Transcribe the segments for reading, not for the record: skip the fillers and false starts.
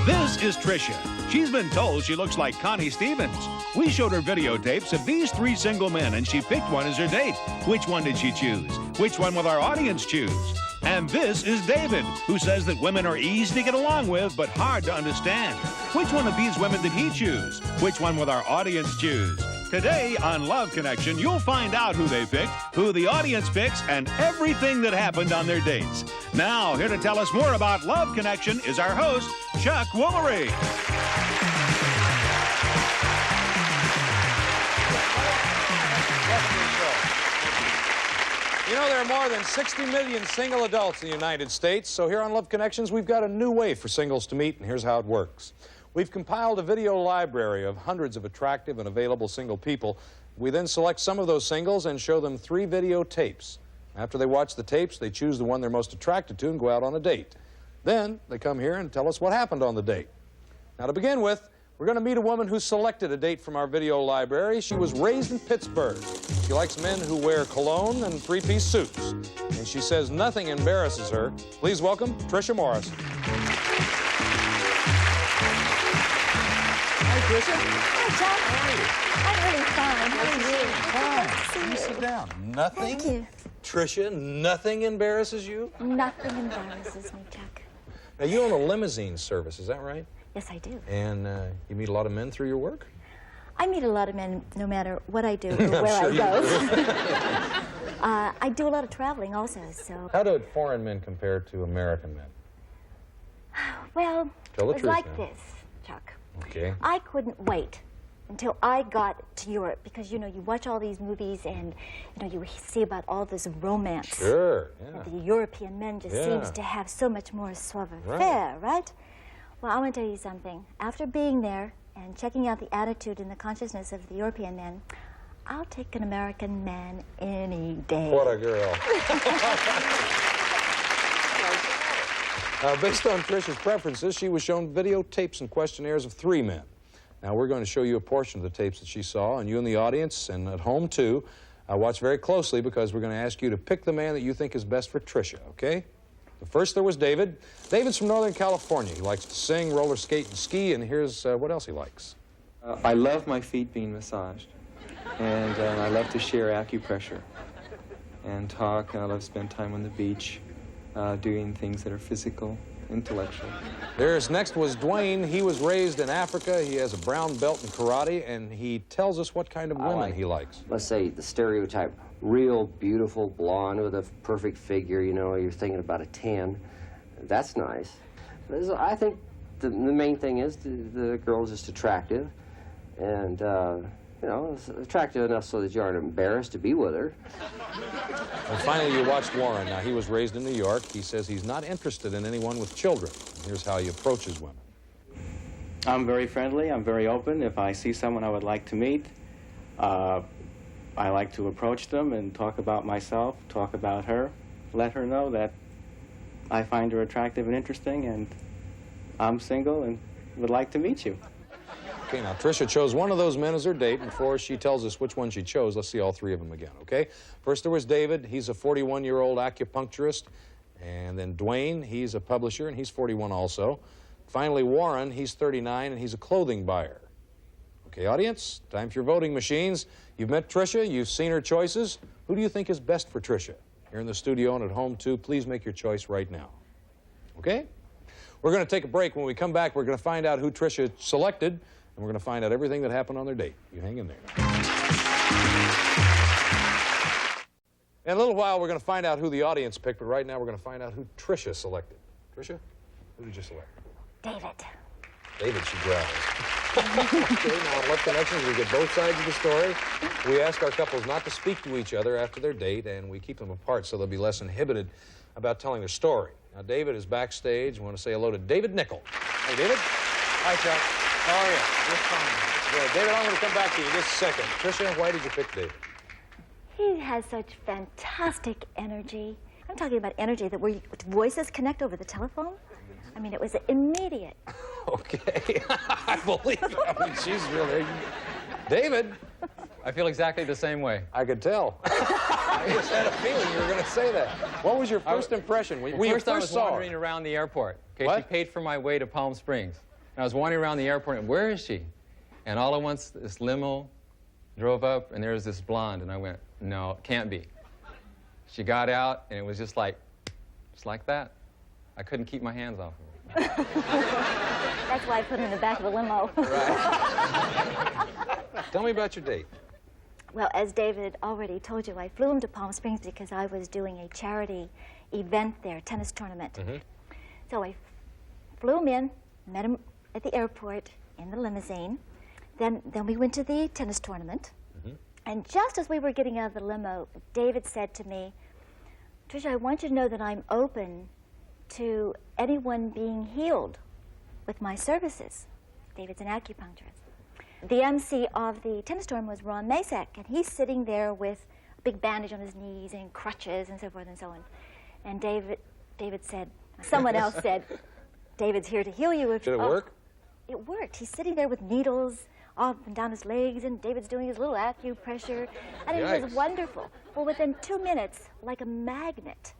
This is Trisha. She's been told she looks like Connie Stevens. We showed her videotapes of these 3 single men, and she picked one as her date. Which one did she choose? Which one will our audience choose? And this is David, who says that women are easy to get along with, but hard to understand. Which one of these women did he choose? Which one will our audience choose? Today on Love Connection, you'll find out who they picked, who the audience picks, and everything that happened on their dates. Now, here to tell us more about Love Connection is our host, Chuck Woolery. You know, there are more than 60 million single adults in the United States, so here on Love Connections, we've got a new way for singles to meet, and here's how it works. We've compiled a video library of hundreds of attractive and available single people. We then select some of those singles and show them 3 videotapes. After they watch the tapes, they choose the one they're most attracted to and go out on a date. Then they come here and tell us what happened on the date. Now, to begin with, we're going to meet a woman who selected a date from our video library. She was raised in Pittsburgh. She likes men who wear cologne and 3-piece suits. And she says nothing embarrasses her. Please welcome Trisha Morris. Hi, Trisha. Hi, Chuck. How are you? I'm really fine. How are you? Fine. You sit down. Nothing? Thank you. Trisha, nothing embarrasses you? Nothing embarrasses me, Chuck. Now, you own a limousine service, is that right? Yes, I do. And you meet a lot of men through your work? I meet a lot of men no matter what I do or where I go. I do a lot of traveling also, so... How do foreign men compare to American men? Well, Tell the it's truth like now. this, Chuck. Okay. I couldn't wait until I got to Europe because, you know, you watch all these movies and, you know, you see about all this romance. Sure, yeah. The European men just seems to have so much more savoir-faire, right? Well, I want to tell you something. After being there and checking out the attitude and the consciousness of the European men, I'll take an American man any day. What a girl. Based on Trisha's preferences, she was shown videotapes and questionnaires of 3 men. Now, we're going to show you a portion of the tapes that she saw, and you in the audience and at home, too, watch very closely because we're going to ask you to pick the man that you think is best for Trisha, okay? First, there was David. David's from Northern California. He likes to sing, roller skate, and ski, and here's what else he likes. I love my feet being massaged, and I love to share acupressure and talk, and I love to spend time on the beach doing things that are physical, intellectual. Next was Dwayne. He was raised in Africa. He has a brown belt in karate, and he tells us what kind of women he likes. Let's say the stereotype, real beautiful blonde with a perfect figure, you know, you're thinking about a 10. That's nice. I think the main thing is the girl is just attractive and, you know, attractive enough so that you aren't embarrassed to be with her. And finally, you watched Warren. Now, he was raised in New York. He says he's not interested in anyone with children. Here's how he approaches women. I'm very friendly. I'm very open. If I see someone I would like to meet, I like to approach them and talk about myself, talk about her, let her know that I find her attractive and interesting, and I'm single and would like to meet you. Okay, now, Trisha chose one of those men as her date. Before she tells us which one she chose, let's see all 3 of them again, okay? First, there was David. He's a 41-year-old acupuncturist. And then Dwayne, he's a publisher, and he's 41 also. Finally, Warren, he's 39, and he's a clothing buyer. Okay, audience, time for your voting machines. You've met Trisha. You've seen her choices. Who do you think is best for Trisha? Here in the studio and at home, too. Please make your choice right now. Okay? We're going to take a break. When we come back, we're going to find out who Trisha selected, and we're going to find out everything that happened on their date. You hang in there. In a little while, we're going to find out who the audience picked, but right now we're going to find out who Trisha selected. Trisha, who did you select? David. David, she growls. Okay, now on Love Connections, we get both sides of the story. We ask our couples not to speak to each other after their date, and we keep them apart so they'll be less inhibited about telling their story. Now, David is backstage. We want to say hello to David Nickel. Hey, David. Hi, Chuck. How are you? Just fine. Good. David, I'm going to come back to you in just a second. Trisha, why did you pick David? He has such fantastic energy. I'm talking about energy that where voices connect over the telephone. I mean, it was immediate. Okay. I believe it. I mean, she's really... David? I feel exactly the same way. I could tell. I just had a feeling you were going to say that. What was your first impression when you First, I was saw her? wandering around the airport. Okay, What? she paid for my way to Palm Springs. I was wandering around the airport, and where is she? And all at once, this limo drove up, and there was this blonde, and I went, no, it can't be. She got out, and it was just like that. I couldn't keep my hands off of her. That's why I put her in the back of the limo. Right. Tell me about your date. Well, as David already told you, I flew him to Palm Springs because I was doing a charity event there, tennis tournament. Mm-hmm. So I flew him in, met him at the airport in the limousine. Then we went to the tennis tournament. Mm-hmm. And just as we were getting out of the limo, David said to me, Trisha, I want you to know that I'm open to anyone being healed with my services. David's an acupuncturist. The MC of the tennis tournament was Ron Masek, and he's sitting there with a big bandage on his knees and crutches and so forth and so on. And David said, someone else said, David's here to heal you. Did it work? It worked. He's sitting there with needles up and down his legs, and David's doing his little acupressure, and it was wonderful. Well, within 2 minutes, like a magnet,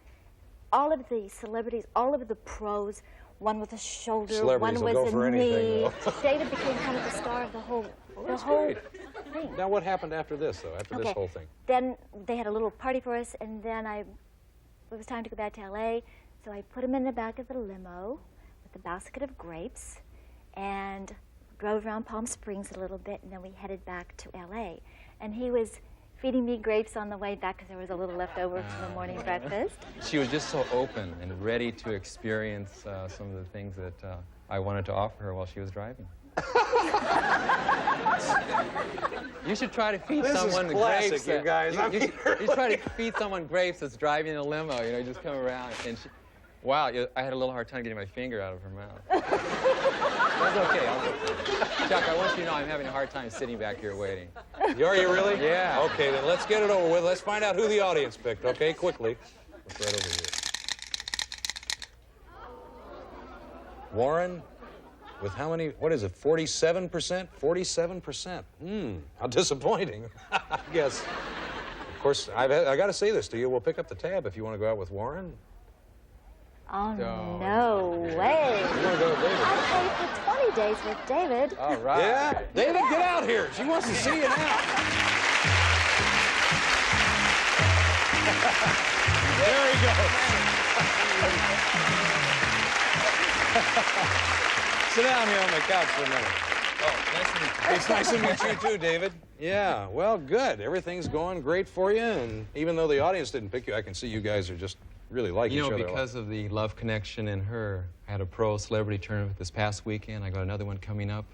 all of the celebrities, all of the pros, one with a shoulder, one with a knee. David became kind of the star of the whole thing. Now, what happened after this, though, after this whole thing? Then they had a little party for us, and then it was time to go back to L.A., so I put him in the back of the limo with a basket of grapes and drove around Palm Springs a little bit, and then we headed back to L.A. And he was feeding me grapes on the way back because there was a little left over from the morning breakfast. She was just so open and ready to experience some of the things that I wanted to offer her while she was driving. You should try to feed someone grapes. You guys. You should try to feed someone grapes that's driving in a limo. You know, just come around and wow, I had a little hard time getting my finger out of her mouth. That's okay. I'll go for it. Chuck, I want you to know I'm having a hard time sitting back here waiting. Are you really? Yeah. Okay, then let's get it over with. Let's find out who the audience picked, okay? Quickly. Look right over here. Warren, with how many, what is it, 47%? 47%. How disappointing. I guess. Of course, I got to say this to you. We'll pick up the tab if you want to go out with Warren. Oh, no way. You want to go with David? I'd pay for 20 days with David. All right. Yeah? David, get out here. She wants to see you now. There he goes. Sit down here on the couch for a minute. Oh, nice to meet you. It's nice to meet you too, David. Yeah, well, good. Everything's going great for you, and even though the audience didn't pick you, I can see you guys are just really like each other. You know, because of the love connection in her, I had a pro celebrity tournament this past weekend. I got another one coming up.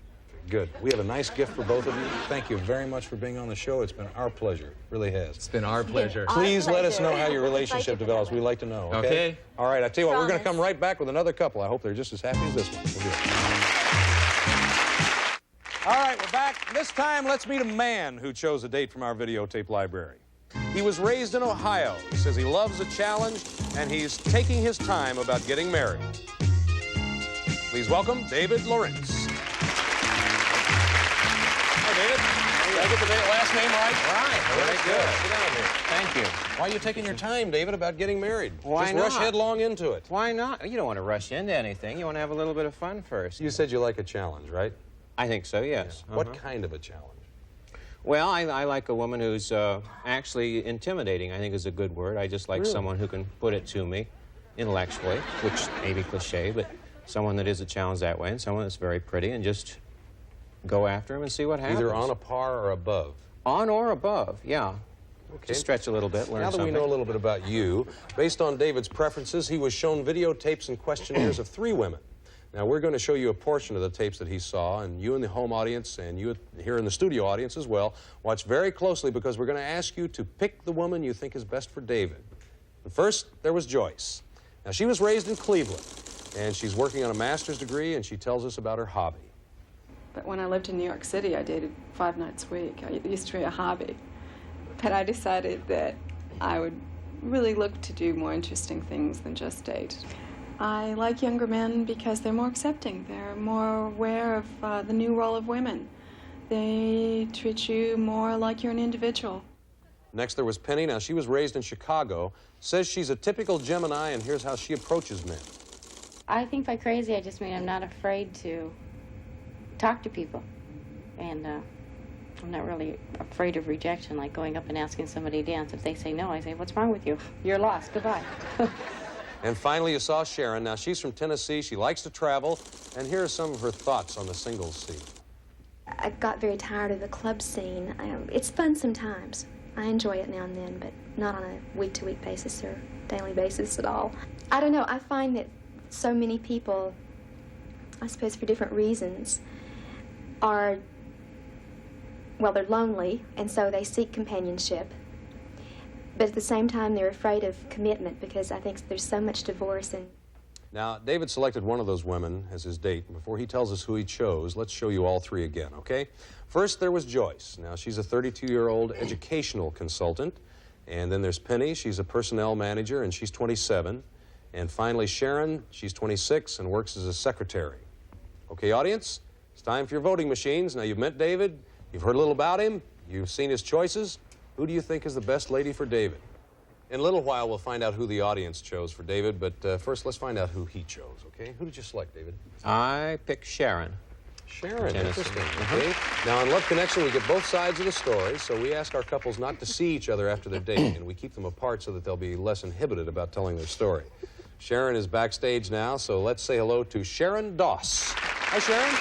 Good. We have a nice gift for both of you. Thank you very much for being on the show. It's been our pleasure. It really has. It's been our pleasure. Please let us know how your relationship develops. We'd like to know, okay? Okay. All right, I tell you what, we're going to come right back with another couple. I hope they're just as happy as this one. We'll do it. All right, we're back. This time, let's meet a man who chose a date from our videotape library. He was raised in Ohio. He says he loves a challenge, and he's taking his time about getting married. Please welcome David Lawrence. Hi, David. Did I get the last name right? Right. Very good. Sit down here. Thank you. Why are you taking your time, David, about getting married? Why Just not? rush headlong into it. Why not? You don't want to rush into anything. You want to have a little bit of fun first. You said you like a challenge, right? I think so, yes. What kind of a challenge? Well, I like a woman who's actually intimidating, I think is a good word. I just like someone who can put it to me intellectually, which may be cliche, but someone that is a challenge that way, and someone that's very pretty, and just go after him and see what happens. Either on a par or above. On or above, yeah. Okay. Just stretch a little bit, learn Now that something. we know a little bit about you, based on David's preferences, he was shown videotapes and questionnaires of 3 women. Now, we're going to show you a portion of the tapes that he saw, and you in the home audience and you here in the studio audience as well, watch very closely because we're going to ask you to pick the woman you think is best for David. And first, there was Joyce. Now, she was raised in Cleveland, and she's working on a master's degree, and she tells us about her hobby. But when I lived in New York City, I dated 5 nights a week. It used to be a hobby. But I decided that I would really look to do more interesting things than just date. I like younger men because they're more accepting. They're more aware of the new role of women. They treat you more like you're an individual. Next, there was Penny. Now, she was raised in Chicago, says she's a typical Gemini, and here's how she approaches men. I think by crazy, I just mean I'm not afraid to talk to people. And I'm not really afraid of rejection, like going up and asking somebody to dance. If they say no, I say, what's wrong with you? You're lost. Goodbye. And finally, you saw Sharon. Now, she's from Tennessee. She likes to travel. And here are some of her thoughts on the singles scene. I got very tired of the club scene. It's fun sometimes. I enjoy it now and then, but not on a week-to-week basis or daily basis at all. I don't know. I find that so many people, I suppose for different reasons, are, well, they're lonely, and so they seek companionship. But at the same time, they're afraid of commitment because I think there's so much divorce. And Now, David selected one of those women as his date. Before he tells us who he chose, let's show you all three again, okay? First, there was Joyce. Now, she's a 32-year-old educational consultant. And then there's Penny. She's a personnel manager, and she's 27. And finally, Sharon. She's 26 and works as a secretary. Okay, audience, it's time for your voting machines. Now, you've met David. You've heard a little about him. You've seen his choices. Who do you think is the best lady for David? In a little while, we'll find out who the audience chose for David, but first, let's find out who he chose, okay? Who did you select, David? I picked Sharon. Sharon, interesting, okay? Now, on Love Connection, we get both sides of the story, so we ask our couples not to see each other after their date, and we keep them apart so that they'll be less inhibited about telling their story. Sharon is backstage now, so let's say hello to Sharon Doss. Hi, Sharon.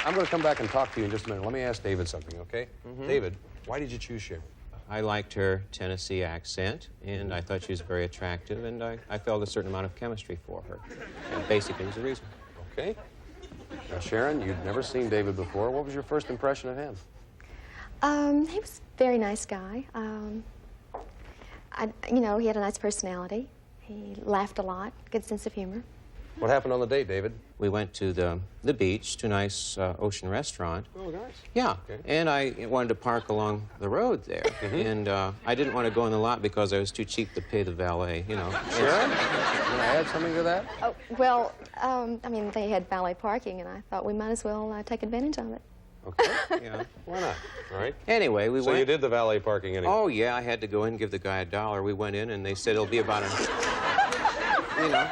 I'm going to come back and talk to you in just a minute. Let me ask David something, okay? David, why did you choose Sharon? I liked her Tennessee accent, and I thought she was very attractive, and I felt a certain amount of chemistry for her. And basically, was the reason. Okay. Now, Sharon, you'd never seen David before. What was your first impression of him? He was a very nice guy. You know, he had a nice personality. He laughed a lot, good sense of humor. What happened on the date, David? We went to the beach, to a nice ocean restaurant. Oh, nice. Yeah, okay. And I wanted to park along the road there. And I didn't want to go in the lot because I was too cheap to pay the valet, you know. Sharon, you want to add something to that? Oh, well, I mean, they had valet parking, and I thought we might as well take advantage of it. Okay, yeah, why not? All right. Anyway, we went... So you did the valet parking anyway? Oh, yeah, I had to go in and give the guy $1. We went in, and they said it'll be about you know...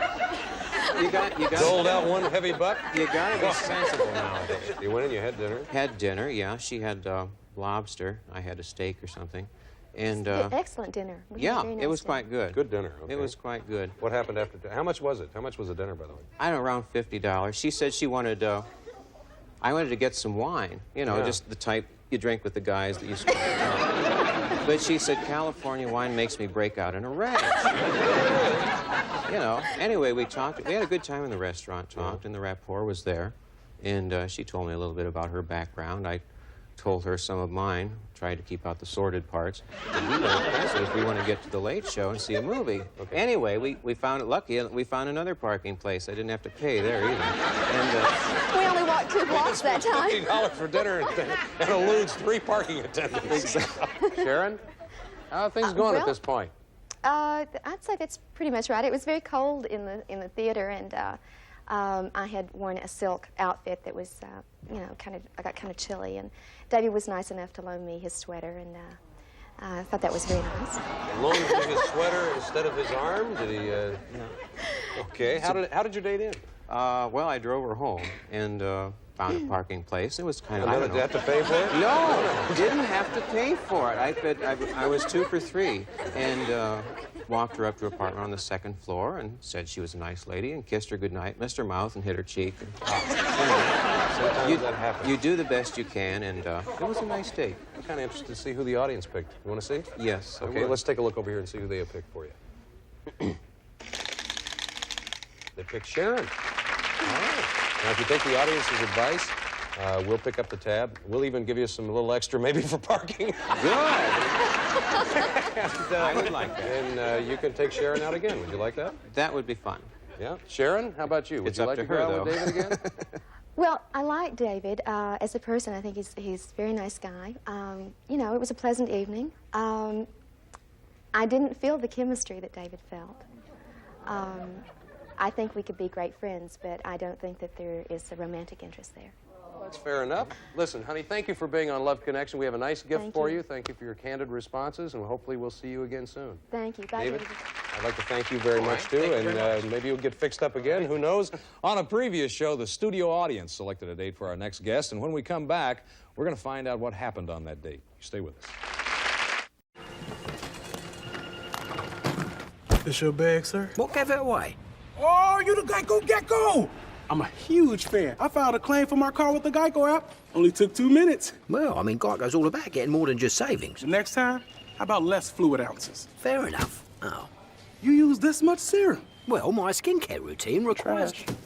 You got doled out one heavy buck? You gotta be sensible nowadays. You went in, you had dinner? Had dinner, yeah. She had lobster. I had a steak or something. And excellent dinner. Yeah, nice it was dinner. quite good. Good dinner, okay. It was quite good. What happened after? How much was it? How much was the dinner, by the way? I don't know, around $50. She said she wanted, I wanted to get some wine. You know, just the type you drink with the guys that you smoke. But she said, California wine makes me break out in a rage. You know, anyway, we talked. We had a good time in the restaurant, and the rapport was there. And she told me a little bit about her background. I told her some of mine, tried to keep out the sordid parts. And we went if we want to get to the Late Show and see a movie. Okay. Anyway, we found it lucky. We found another parking place. I didn't have to pay there either. And, we only walked 2 blocks that time. $50 for dinner and eludes 3 parking attendants. Exactly. Sharon, how are things going at this point? I'd say that's pretty much right. It was very cold in the theater, and I had worn a silk outfit that was, you know, I got kind of chilly, and David was nice enough to loan me his sweater, and I thought that was very nice. Loaned him his sweater instead of his arm? Did he? No. Okay. How did your date end? Well, I drove her home and found a parking place. It was kind of. Did you have to pay for it? No, didn't have to pay for it. I was 2 for 3, and walked her up to her apartment on the 2nd floor and said she was a nice lady and kissed her goodnight, missed her mouth and hit her cheek. And, sometimes that happens. You do the best you can, and it was a nice date. I'm kind of interested to see who the audience picked. You want to see? Yes. Okay, let's take a look over here and see who they have picked for you. They picked Sharon. All right. Now, if you take the audience's advice, we'll pick up the tab. We'll even give you some little extra maybe for parking. Good. I would like that. And you can take Sharon out again. Would you like that? That would be fun. Yeah. Sharon, how about you? Would It's you up like to to go her, out though. with David again? Well, I like David as a person. I think he's a very nice guy. You know, it was a pleasant evening. I didn't feel the chemistry that David felt. I think we could be great friends, but I don't think that there is a romantic interest there. That's fair enough. Listen, honey, thank you for being on Love Connection. We have a nice gift for you. Thank you for your candid responses, and hopefully we'll see you again soon. Thank you. Bye, David, David. I'd like to thank you very much, too, and maybe you'll get fixed up again. Who knows? On a previous show, the studio audience selected a date for our next guest, and when we come back, we're going to find out what happened on that date. Stay with us. This your bag, sir? What gave it away? Oh, you the Geico Gecko! I'm a huge fan. I filed a claim for my car with the Geico app. Only took 2 minutes. Well, I mean, Geico's all about getting more than just savings. The next time, how about less fluid ounces? Fair enough. Oh. You use this much serum? Well, my skincare routine requires... Trash.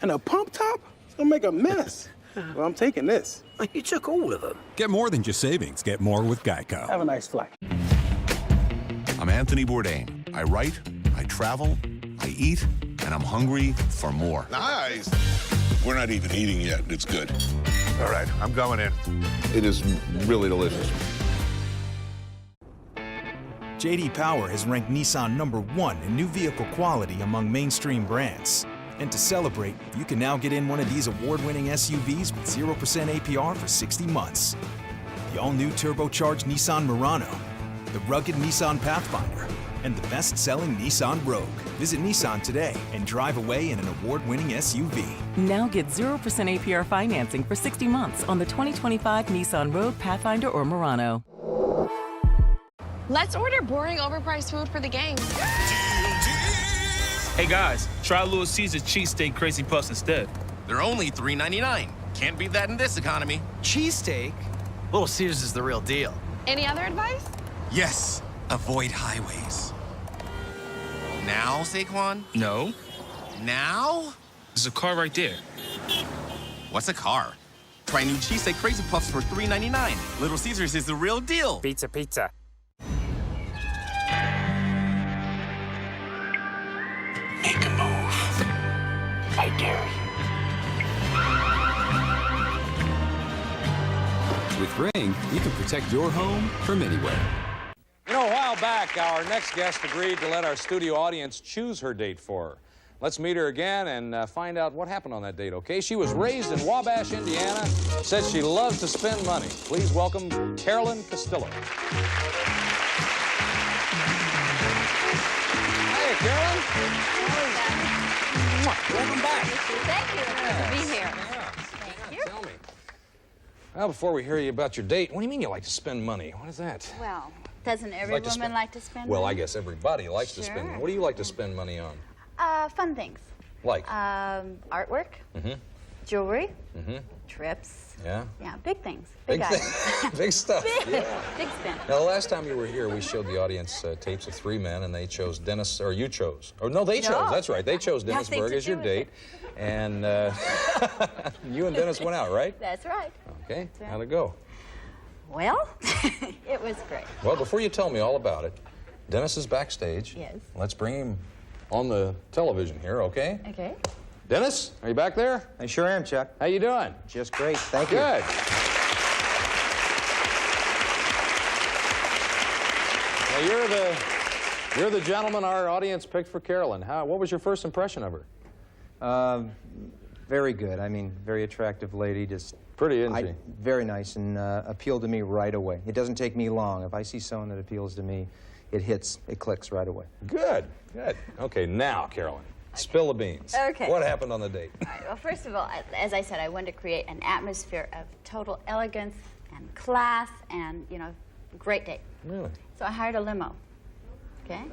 And a pump top? It's gonna make a mess. Well, I'm taking this. You took all of them. Get more than just savings. Get more with Geico. Have a nice flight. I'm Anthony Bourdain. I write, I travel, I eat, and I'm hungry for more. Nice. We're not even eating yet. It's good. All right, I'm going in. It is really delicious. J.D. Power has ranked Nissan #1 in new vehicle quality among mainstream brands. And to celebrate, you can now get in one of these award-winning SUVs with 0% APR for 60 months. The all-new turbocharged Nissan Murano, the rugged Nissan Pathfinder, and the best-selling Nissan Rogue. Visit Nissan today and drive away in an award-winning SUV. Now get 0% APR financing for 60 months on the 2025 Nissan Rogue, Pathfinder, or Murano. Let's order boring, overpriced food for the game. Hey guys, try Little Caesar's cheesesteak crazy puffs instead. They're only $3.99. Can't beat that in this economy. Cheesesteak? Little Caesars is the real deal. Any other advice? Yes, avoid highways. Now, Saquon? No. Now? There's a car right there. What's a car? Try new cheesesteak crazy puffs for $3.99. Little Caesars is the real deal. Pizza, pizza. Make a move. I dare you. With Ring, you can protect your home from anywhere. You know, a while back, our next guest agreed to let our studio audience choose her date for her. Let's meet her again and find out what happened on that date, okay? She was raised in Wabash, Indiana, says she loves to spend money. Please welcome Carolyn Castillo. Hey, Carolyn. Welcome back. Thank you. It's good to be here. Thank you. Tell me. Well, before we hear you about your date, what do you mean you like to spend money? What is that? Well, doesn't every woman like to spend money? Well, I guess everybody likes to spend money. What do you like to spend money on? Fun things. Like? Artwork, jewelry, trips. Yeah? Yeah, big things. Big items. Big stuff. Big spend. Now, the last time you were here, we showed the audience tapes of 3 men, and they chose Dennis, or you chose. Oh, no, they chose. That's right. They chose Dennis Berg as your date. And you and Dennis went out, right? That's right. Okay. How'd it go? Well, it was great. Well, before you tell me all about it, Dennis is backstage. Yes. Let's bring him on the television here, okay? Okay. Dennis, are you back there? I sure am, Chuck. How you doing? Just great, thank you. Good. Well, you're the gentleman our audience picked for Carolyn. What was your first impression of her? Very good. I mean, very attractive lady, just... Pretty, isn't she? Very nice, and appealed to me right away. It doesn't take me long. If I see someone that appeals to me, it clicks right away. Good, good. Okay, now, Carolyn, spill the beans. Okay. What happened on the date? All right, well, first of all, as I said, I wanted to create an atmosphere of total elegance and class and, you know, great date. Really? So I hired a limo, okay?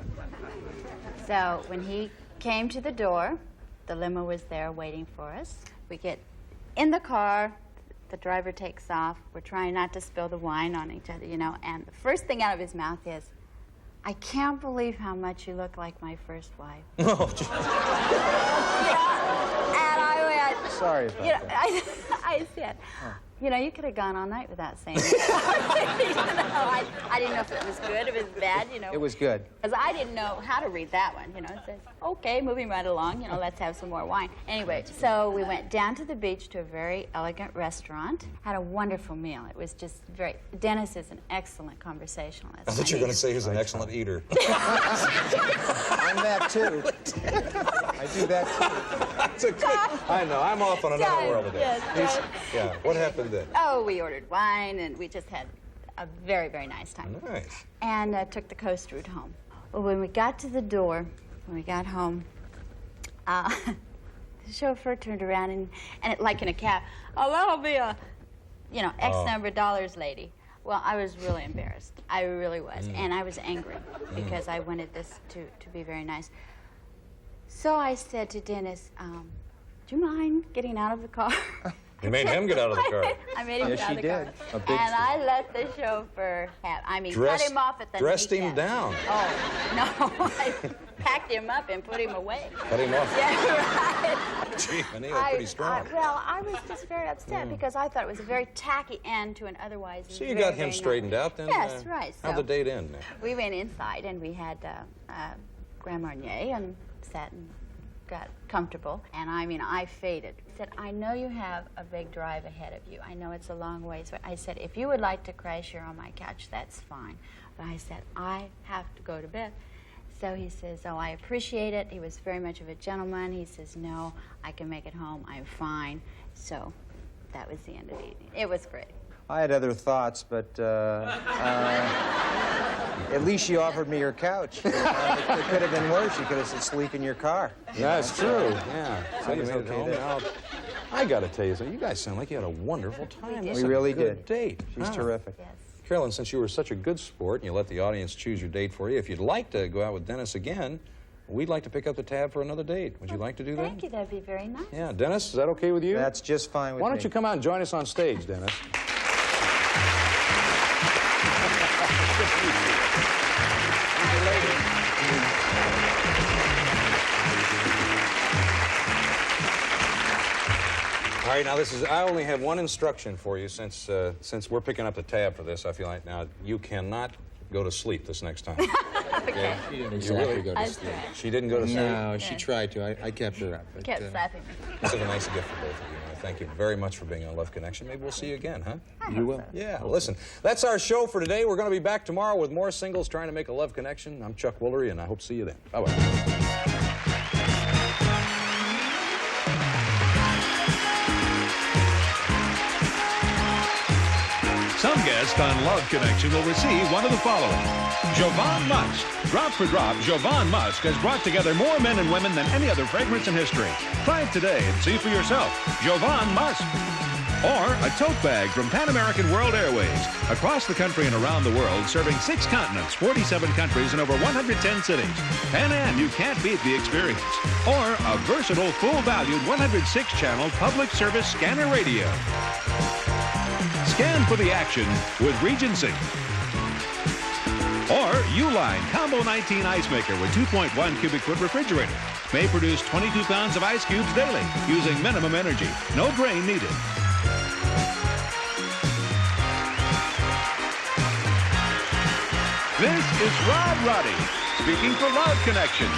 So when he came to the door, the limo was there waiting for us. We get in the car, the driver takes off. We're trying not to spill the wine on each other, you know, and the first thing out of his mouth is, I can't believe how much you look like my first wife. Oh, and I went... Sorry about that. I said, you know, you could have gone all night without saying that. I didn't know if it was good, if it was bad, you know. It was good. Because I didn't know how to read that one, you know. It says, okay, moving right along, you know, let's have some more wine. Anyway, so we went down to the beach to a very elegant restaurant, had a wonderful meal. It was just very... Dennis is an excellent conversationalist. I thought you were going to say he's an excellent eater. I'm that, too. I do that too. That's a good, I know, I'm off on another world today. Yes, right. Yeah, what happened then? Oh, we ordered wine, and we just had a very, very nice time. Nice. And took the coast route home. Well, when we got to the door, when we got home, the chauffeur turned around and like in a cab, oh, that'll be a, you know, X number of dollars, lady. Well, I was really embarrassed. I really was. And I was angry because I wanted this to be very nice. So I said to Dennis, do you mind getting out of the car? You made him get out of the car. I made him Yes, get out of the car. she did. A big And I let the chauffeur have, cut him off at the Dressed him kneecap. down. Oh, no. I packed him up and put him away. Cut him off. Yeah, right. Gee, Manila, pretty strong. Well, I was just very upset because I thought it was a very tacky end to an otherwise So you very, got him very straightened nice. out then? Yes, right. How'd the date end then? We went inside and we had Grand Marnier and sat and got comfortable. And I mean, I faded. I said, I know you have a big drive ahead of you. I know it's a long ways. I said, if you would like to crash here on my couch, that's fine. But I said, I have to go to bed. So he says, oh, I appreciate it. He was very much of a gentleman. He says, no, I can make it home. I'm fine. So that was the end of the evening. It was great. I had other thoughts, but at least she offered me her couch. It could have been worse. You could have said, sleep in your car. That's true, yeah. So you was made it okay home. there. Now, I got to tell you something. You guys sound like you had a wonderful time. We really good did. Date. She's terrific. Yes. Carolyn, since you were such a good sport and you let the audience choose your date for you, if you'd like to go out with Dennis again, we'd like to pick up the tab for another date. Would you like to do that? Thank you. That'd be very nice. Yeah, Dennis, is that okay with you? That's just fine with me. Why don't you come out and join us on stage, Dennis? All right, now I only have one instruction for you since we're picking up the tab for this. I feel like now you cannot go to sleep this next time. Okay. She didn't exactly go to sleep. She didn't go to sleep? No, she tried to. I kept her up. But, Kept slapping me. This is a nice gift for both of you. Thank you very much for being on Love Connection. Maybe we'll see you again, huh? You will. Yeah, well, listen, that's our show for today. We're going to be back tomorrow with more singles trying to make a love connection. I'm Chuck Woolery, and I hope to see you then. Bye-bye. Some guests on Love Connection will receive one of the following. Jovan Musk. Drop for drop, Jovan Musk has brought together more men and women than any other fragrance in history. Try it today and see for yourself. Jovan Musk. Or a tote bag from Pan American World Airways. Across the country and around the world, serving 6 continents, 47 countries, and over 110 cities. Pan Am, you can't beat the experience. Or a versatile, full-valued 106-channel public service scanner radio. Scan for the action with Regency. Or Uline Combo 19 Ice Maker with 2.1 cubic foot refrigerator. May produce 22 pounds of ice cubes daily using minimum energy. No drain needed. This is Rod Roddy speaking for Love Connection.